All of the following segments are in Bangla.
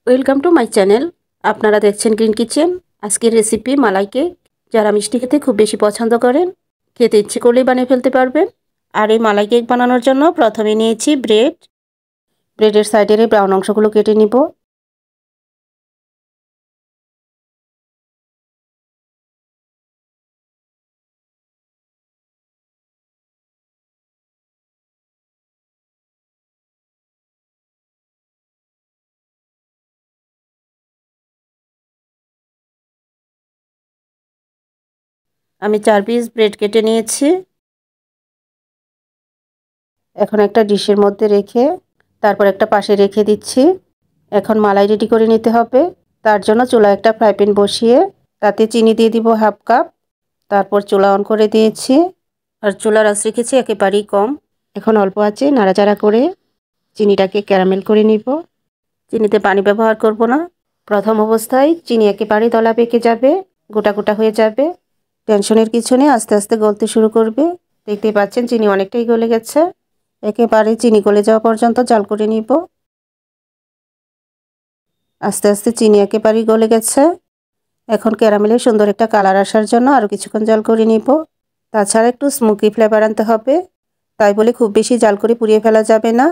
Welcome to my channel. আপনারা দেখছেন গ্রিন কিচেন। আজকের রেসিপি মালাই কেক। যারা মিষ্টি খেতে খুব বেশি পছন্দ করেন, খেতে ইচ্ছে করলেই বানিয়ে ফেলতে পারবেন। আর এই মালাই কেক বানানোর জন্য প্রথমে নিয়েছি ব্রেডের সাইডের এই ব্রাউন অংশগুলো কেটে নিব। আমি 4 পিস ব্রেড কেটে নিয়েছি। এখন একটা ডিশের মধ্যে রেখে তারপর একটা পাশে রেখে দিচ্ছি। এখন মালাই রেডি করে নিতে হবে। তার জন্য চুলায় একটা ফ্রাই প্যান বসিয়ে তাতে চিনি দিয়ে দিব হাফ কাপ। তারপর চুলা অন করে দিয়েছি, আর চুলার আঁচ রেখেছি একেবারেই কম। এখন অল্প আঁচে নাড়াচাড়া করে চিনিটাকে ক্যারামেল করে নিব। চিনিতে পানি ব্যবহার করব না। প্রথম অবস্থায় চিনি একেবারে দলা পেকে যাবে, গোটা গোটা হয়ে যাবে। টেনশনের কিছু নেই, আস্তে আস্তে গলতে শুরু করবে। দেখতেই পাচ্ছেন চিনি অনেকটাই গলে গেছে। একেবারে চিনি গলে যাওয়া পর্যন্ত জাল করে নিব। আস্তে আস্তে চিনি একেবারেই গলে গেছে। এখন ক্যারামেলের সুন্দর একটা কালার আসার জন্য আরও কিছুক্ষণ জাল করে নিব। তাছাড়া একটু স্মোকি ফ্লেভার আনতে হবে, তাই বলে খুব বেশি জাল করে পুড়িয়ে ফেলা যাবে না,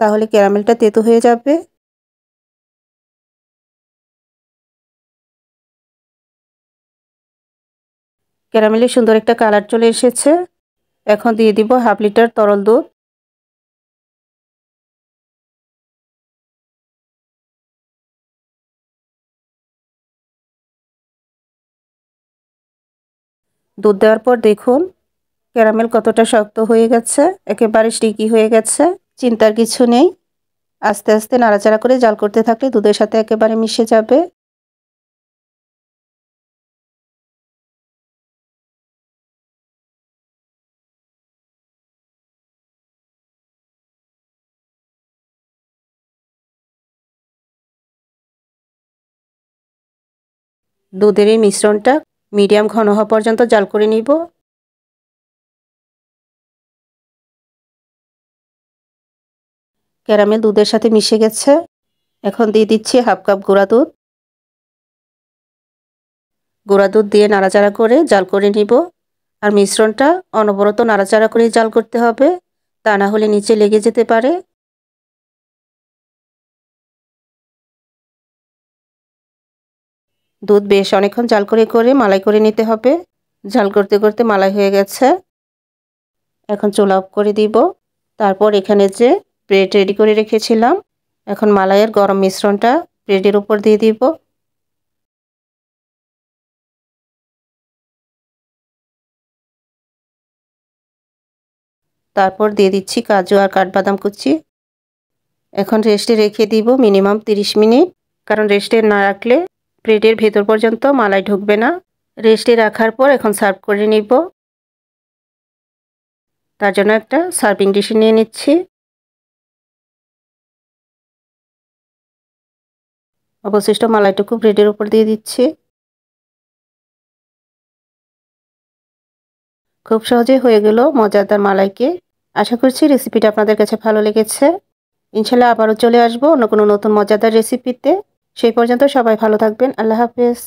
তাহলে ক্যারামেলটা তেতো হয়ে যাবে। ক্যারামেলের সুন্দর একটা কালার চলে এসেছে। এখন দিয়ে দিব হাফ লিটার তরল দুধ। দুধ দেওয়ার পর দেখুন ক্যারামেল কতটা শক্ত হয়ে গেছে, একেবারে স্টিকি হয়ে গেছে। চিন্তার কিছু নেই, আস্তে আস্তে নাড়াচাড়া করে জাল করতে থাকলে দুধের সাথে একেবারে মিশে যাবে। দুধের এই মিশ্রণটা মিডিয়াম ঘন হওয়া পর্যন্ত জাল করে নিব। ক্যারামেল দুধের সাথে মিশে গেছে। এখন দিয়ে দিচ্ছি হাফ কাপ গুঁড়া দুধ। গুঁড়া দুধ দিয়ে নাড়াচাড়া করে জাল করে নিব। আর মিশ্রণটা অনবরত নাড়াচাড়া করে জাল করতে হবে, তা না হলে নিচে লেগে যেতে পারে। দুধ বেশ অনেকক্ষণ জাল করে করে মালাই করে নিতে হবে। জাল করতে করতে মালাই হয়ে গেছে। এখন চুলা অফ করে দিব। তারপর এখানে যে ব্রেড রেডি করে রেখেছিলাম, এখন মালাইয়ের গরম মিশ্রণটা ব্রেডের উপর দিয়ে দিব। তারপর দিয়ে দিচ্ছি কাজু আর কাঠবাদাম কুচি। এখন রেস্টে রেখে দিব মিনিমাম 30 মিনিট, কারণ রেস্টে না রাখলে ব্রেডের ভেতর পর্যন্ত মালাই ঢুকবে না। রেস্টে রাখার পর এখন সার্ভ করে নিব। তার জন্য একটা সার্ভিং ডিশে নিয়ে নিচ্ছি। অবশিষ্ট মালাইটুকু ব্রেডের উপর দিয়ে দিচ্ছি। খুব সহজে হয়ে গেল মজাদার মালাই কেক। আশা করছি রেসিপিটা আপনাদের কাছে ভালো লেগেছে। ইনশাল্লাহ আবারও চলে আসবো অন্য কোনো নতুন মজাদার রেসিপিতে। সেই পর্যন্ত সবাই ভালো থাকবেন। আল্লাহ হাফেজ।